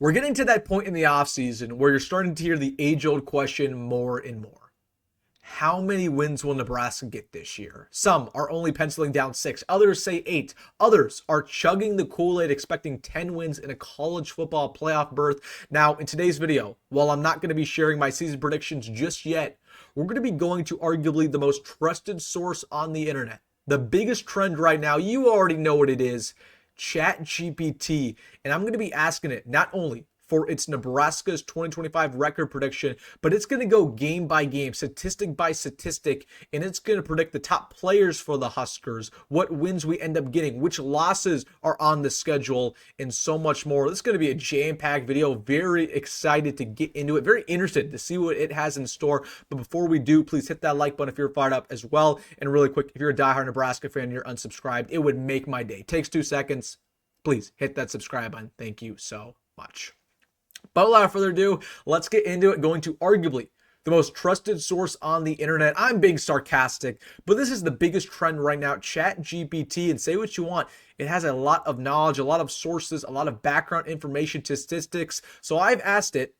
We're getting to that point in the offseason where you're starting to hear the age-old question more and more. How many wins will Nebraska get this year? Some are only penciling down 6. Others say 8. Others are chugging the Kool-Aid expecting 10 wins in a college football playoff berth. Now, in today's video, while I'm not going to be sharing my season predictions just yet, we're going to be going to arguably the most trusted source on the internet. The biggest trend right now, you already know what it is, ChatGPT. And I'm going to be asking it not only for its Nebraska's 2025 record prediction, but it's going to go game by game, statistic by statistic, and it's going to predict the top players for the Huskers, what wins we end up getting, which losses are on the schedule, and so much more. This is going to be a jam-packed video. Very excited to get into it. Very interested to see what it has in store. But before we do, please hit that like button if you're fired up as well. And really quick, if you're a diehard Nebraska fan and you're unsubscribed, it would make my day. It takes 2 seconds. Please hit that subscribe button. Thank you so much. But without further ado, let's get into it. Going to arguably the most trusted source on the internet. I'm being sarcastic, but this is the biggest trend right now. ChatGPT, and say what you want, it has a lot of knowledge, a lot of sources, a lot of background information, statistics. So I've asked it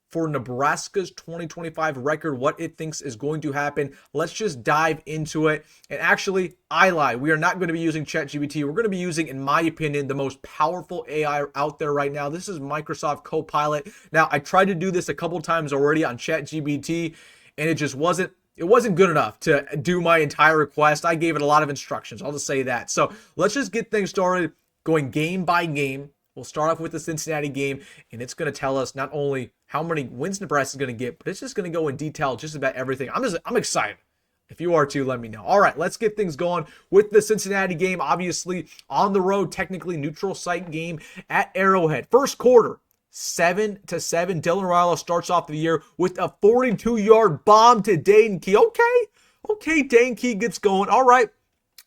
for Nebraska's 2025 record, what it thinks is going to happen. Let's just dive into it. And actually, I lie. We are not going to be using ChatGPT. We're going to be using, in my opinion, the most powerful AI out there right now. This is Microsoft Copilot. Now, I tried to do this a couple times already on ChatGPT, and it just wasn't good enough to do my entire request. I gave it a lot of instructions. I'll just say that. So let's just get things started going game by game. We'll start off with the Cincinnati game, and it's going to tell us not only how many wins Nebraska is going to get, but it's just going to go in detail just about everything. I'm excited. If you are too, let me know. All right, let's get things going with the Cincinnati game. Obviously, on the road, technically neutral site game at Arrowhead. First quarter, 7-7. Dylan Raiola starts off the year with a 42-yard bomb to Dane. Okay, Dane Key gets going. All right,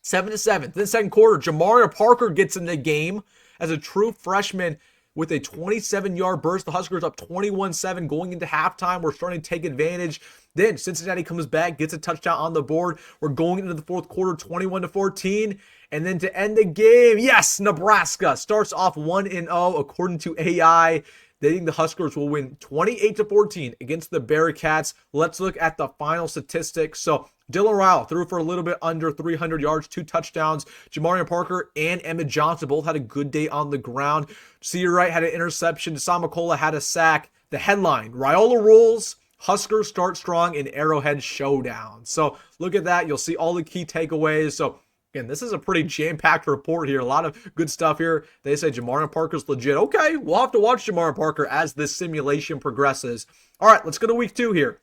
7-7. Then second quarter, Jamarion Parker gets in the game as a true freshman with a 27-yard burst. The Huskers up 21-7 going into halftime. We're starting to take advantage. Then Cincinnati comes back, gets a touchdown on the board. We're going into the fourth quarter, 21-14. And then to end the game, yes, Nebraska starts off 1-0 according to AI. They think the Huskers will win 28-14 against the Bearcats. Let's look at the final statistics. So Dylan Raiola threw for a little bit under 300 yards, 2 touchdowns. Jamarion Parker and Emmett Johnson both had a good day on the ground. Sear Wright had an interception. Samakola had a sack. The headline, Raiola rules, Huskers start strong in Arrowhead showdown. So look at that. You'll see all the key takeaways. So again, this is a pretty jam-packed report here. A lot of good stuff here. They say Jamarion Parker's legit. Okay, we'll have to watch Jamarion Parker as this simulation progresses. All right, let's go to week 2 here.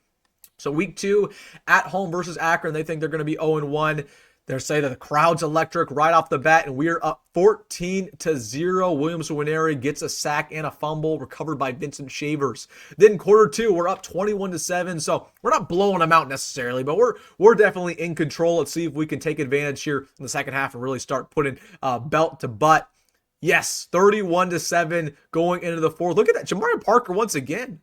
So week 2 at home versus Akron. They think they're going to be 0-1. They're saying that the crowd's electric right off the bat, and we're up 14-0. Williams Winery gets a sack and a fumble recovered by Vincent Shavers. Then quarter 2, we're up 21-7. So we're not blowing them out necessarily, but we're definitely in control. Let's see if we can take advantage here in the second half and really start putting belt to butt. Yes, 31-7 going into the fourth. Look at that, Jamarion Parker once again.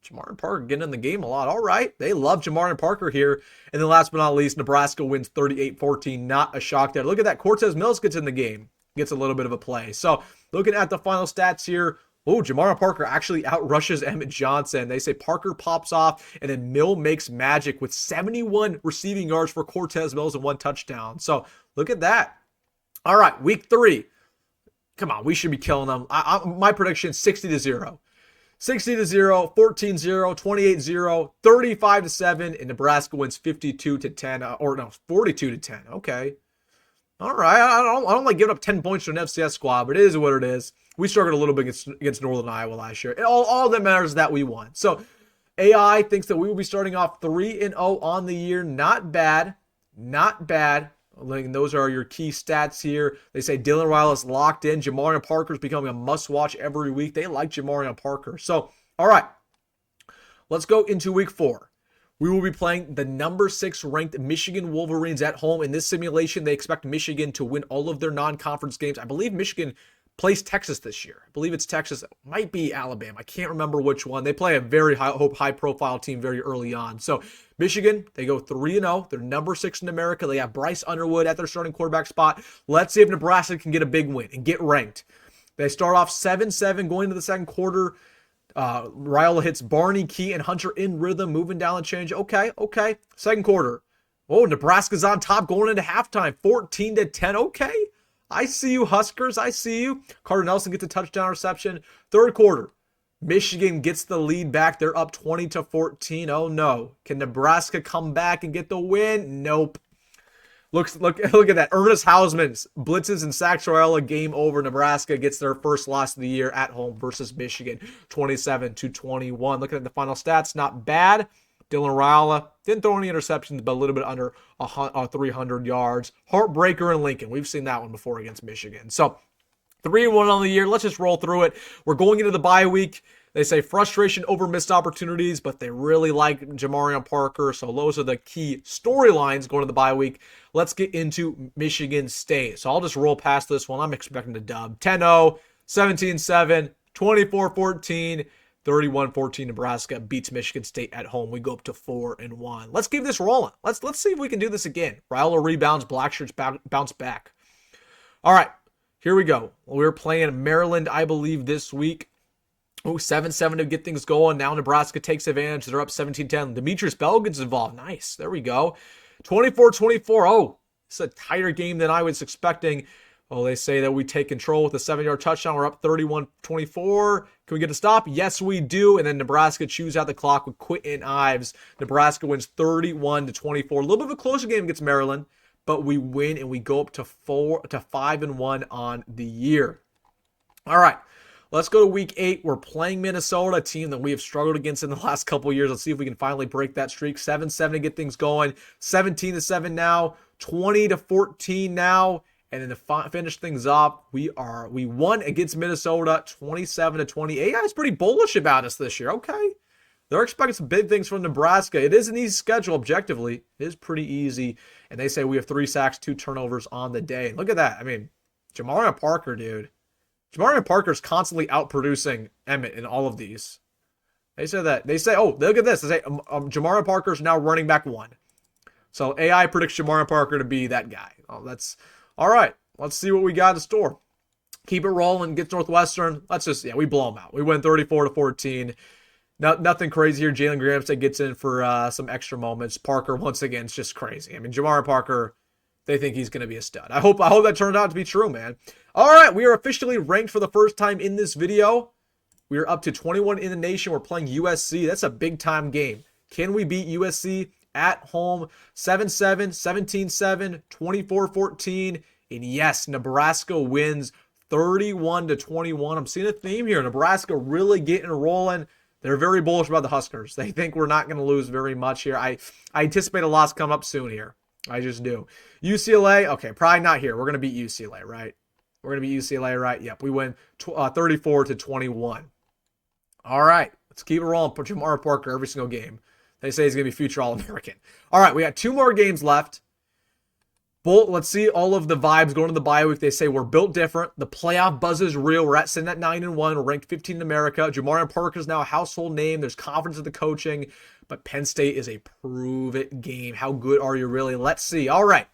Jamarion Parker getting in the game a lot. All right. They love Jamarion Parker here. And then last but not least, Nebraska wins 38-14. Not a shock there. Look at that. Cortez Mills gets in the game. Gets a little bit of a play. So looking at the final stats here. Oh, Jamarion Parker actually outrushes Emmett Johnson. They say Parker pops off, and then Mill makes magic with 71 receiving yards for Cortez Mills and 1 touchdown. So look at that. All right. Week 3. Come on. We should be killing them. My prediction, 60-0. 60-0, 14-0, 28-0, 35-7, and Nebraska wins 52-10, or no, 42-10. Okay. All right. I don't like giving up 10 points to an FCS squad, but it is what it is. We struggled a little bit against Northern Iowa last year. All that matters is that we won. So AI thinks that we will be starting off 3-0 on the year. Not bad. Not bad. Those are your key stats here. They say Dylan Raiola is locked in. Jamarion Parker is becoming a must-watch every week. They like Jamarion Parker. So, all right. Let's go into week 4. We will be playing the number 6 ranked Michigan Wolverines at home. In this simulation, they expect Michigan to win all of their non-conference games. I believe Michigan plays Texas this year. I believe it's Texas. It might be Alabama. I can't remember which one. They play a very high-profile team very early on. So Michigan, they go 3-0. They're number 6 in America. They have Bryce Underwood at their starting quarterback spot. Let's see if Nebraska can get a big win and get ranked. They start off 7-7 going into the second quarter. Raiola hits Barney, Key, and Hunter in rhythm, moving down the change. Okay. Second quarter. Oh, Nebraska's on top going into halftime, 14-10. Okay. I see you, Huskers. I see you. Carter Nelson gets a touchdown reception. Third quarter. Michigan gets the lead back. They're up 20-14. Oh no. Can Nebraska come back and get the win? Nope. Look at that. Ernest Hausman blitzes and sacks Raiola. Game over. Nebraska gets their first loss of the year at home versus Michigan, 27-21. Looking at the final stats, not bad. Dylan Raiola didn't throw any interceptions, but a little bit under 300 yards. Heartbreaker in Lincoln. We've seen that one before against Michigan. So 3-1 on the year. Let's just roll through it. We're going into the bye week. They say frustration over missed opportunities, but they really like Jamarion Parker. So those are the key storylines going to the bye week. Let's get into Michigan State. So I'll just roll past this one. I'm expecting a dub. 10-0, 17-7, 24-14, 31-14. Nebraska beats Michigan State at home. We go up to 4-1. Let's keep this rolling. Let's see if we can do this again. Raiola rebounds. Blackshirts bounce back. All right, here we go. We're playing Maryland, I believe, this week. Oh, 7-7 to get things going. Now Nebraska takes advantage. They're up 17-10. Demitrius Bell gets involved. Nice. There we go. 24-24. Oh, it's a tighter game than I was expecting. Oh, they say that we take control with a 7-yard touchdown. We're up 31-24. Can we get a stop? Yes, we do. And then Nebraska chews out the clock with Quinton and Ives. Nebraska wins 31-24. A little bit of a closer game against Maryland, but we win and we go up to 5-1 on the year. All right. Let's go to week 8. We're playing Minnesota, a team that we have struggled against in the last couple of years. Let's see if we can finally break that streak. 7-7 to get things going. 17-7 now. 20-14 now. And then to finish things up, we won against Minnesota 27-20. AI is pretty bullish about us this year. Okay. They're expecting some big things from Nebraska. It is an easy schedule objectively. It is pretty easy. And they say we have 3 sacks, 2 turnovers on the day. Look at that. I mean, Jamarion Parker, dude. Jamarion Parker's constantly outproducing Emmett in all of these. They say that. They say, oh, look at this. They say Jamarion Parker's now running back 1. So AI predicts Jamarion Parker to be that guy. Oh, that's all right. Let's see what we got in store. Keep it rolling. Get Northwestern. We blow them out. We win 34-14. Nothing crazy here. Jalyn Gramstad gets in for some extra moments. Parker, once again, it's just crazy. I mean, Jamarion Parker, they think he's going to be a stud. I hope that turned out to be true, man. All right, we are officially ranked for the first time in this video. We are up to 21 in the nation. We're playing USC. That's a big-time game. Can we beat USC at home? 7-7, 17-7, 24-14. And yes, Nebraska wins 31-21. I'm seeing a theme here. Nebraska really getting rolling. They're very bullish about the Huskers. They think we're not going to lose very much here. I anticipate a loss coming up soon here. I just do. UCLA, okay, probably not here. We're going to beat UCLA, right? We're going to beat UCLA, right? Yep, we win 34-21. All right, let's keep it rolling. Put Jamarion Parker every single game. They say he's going to be future All-American. All right, we got 2 more games left. Let's see all of the vibes going to the bye week. They say we're built different. The playoff buzz is real. We're sitting at 9-1. We're ranked 15 in America. Jamarion Parker is now a household name. There's confidence in the coaching. But Penn State is a prove-it game. How good are you really? Let's see. All right.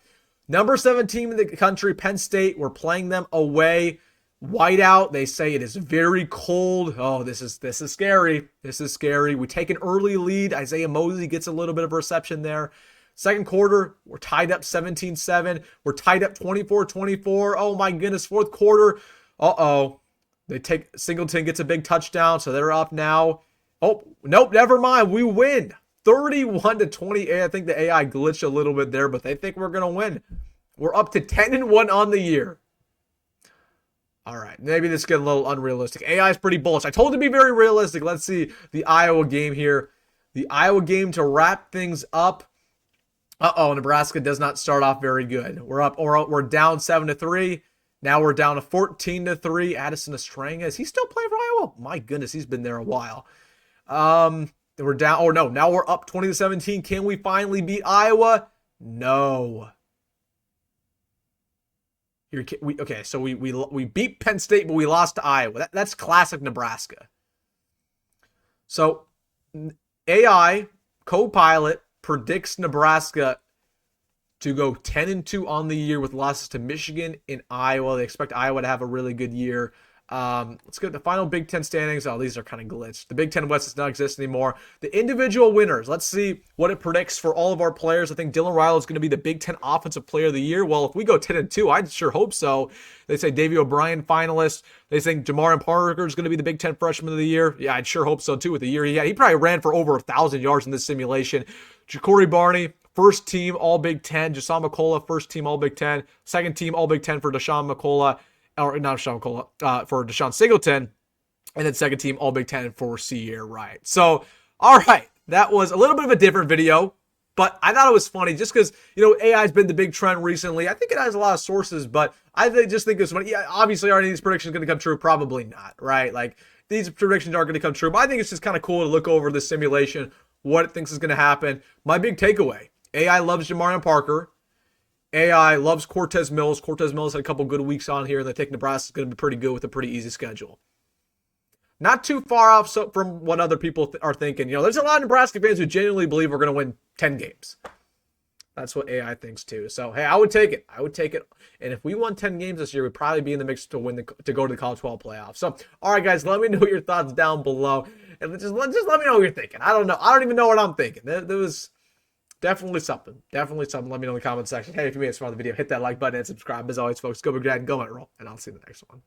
Number 7 team in the country, Penn State. We're playing them away. Whiteout. They say it is very cold. Oh, this is scary. This is scary. We take an early lead. Isaiah Mozee gets a little bit of reception there. Second quarter, we're tied up 17-7. We're tied up 24-24. Oh my goodness. Fourth quarter. Singleton gets a big touchdown, so they're up now. Oh, nope, never mind. We win 31-28. I think the AI glitched a little bit there, but they think we're going to win. We're up to 10-1 on the year. All right, maybe this is getting a little unrealistic. AI is pretty bullish. I told it to be very realistic. Let's see the Iowa game here. The Iowa game to wrap things up. Nebraska does not start off very good. We're down 7-3. Now we're down to 14-3. Addison Estranga, is he still playing for Iowa? My goodness, he's been there a while. We're down. Oh no, now we're up 20-17. Can we finally beat Iowa? No. So we beat Penn State, but we lost to Iowa. That's classic Nebraska. So AI Copilot predicts Nebraska to go 10-2 on the year with losses to Michigan and Iowa. They expect Iowa to have a really good year. Let's get the final Big Ten standings. Oh, these are kind of glitched. The Big Ten West does not exist anymore. The individual winners. Let's see what it predicts for all of our players. I think Dylan Raiola is going to be the Big Ten Offensive Player of the Year. Well, if we go 10-2, I sure hope so. They say Davey O'Brien finalist. They think Jamarion Parker is going to be the Big Ten Freshman of the Year. Yeah, I'd sure hope so too with the year he had. He probably ran for over 1,000 yards in this simulation. Jacory Barney, first team All Big Ten. Jason McCullough, first team All Big Ten. Second team All Big Ten for Deshaun McCullough. Or not Deshaun McCullough, for Deshaun Singleton. And then second team All Big Ten for Sierra Wright. So, all right. That was a little bit of a different video. But I thought it was funny just because, AI's been the big trend recently. I think it has a lot of sources, but just think it's funny. Yeah, obviously, are any of these predictions going to come true? Probably not, right? Like, these predictions aren't going to come true. But I think it's just kind of cool to look over the simulation, what it thinks is going to happen. My big takeaway, AI loves Jamarion Parker. AI loves Cortez Mills. Cortez Mills had a couple good weeks on here, and they think Nebraska's going to be pretty good with a pretty easy schedule. Not too far off from what other people are thinking. There's a lot of Nebraska fans who genuinely believe we're going to win 10 games. That's what AI thinks too. So, hey, I would take it. And if we won 10 games this year, we'd probably be in the mix to to go to the College 12 playoff. So, all right, guys, let me know your thoughts down below. And just let me know what you're thinking. I don't know. I don't even know what I'm thinking. There was definitely something. Let me know in the comment section. Hey, if you made it far in the video, hit that like button and subscribe. As always, folks, go big, and go and roll. And I'll see you in the next one.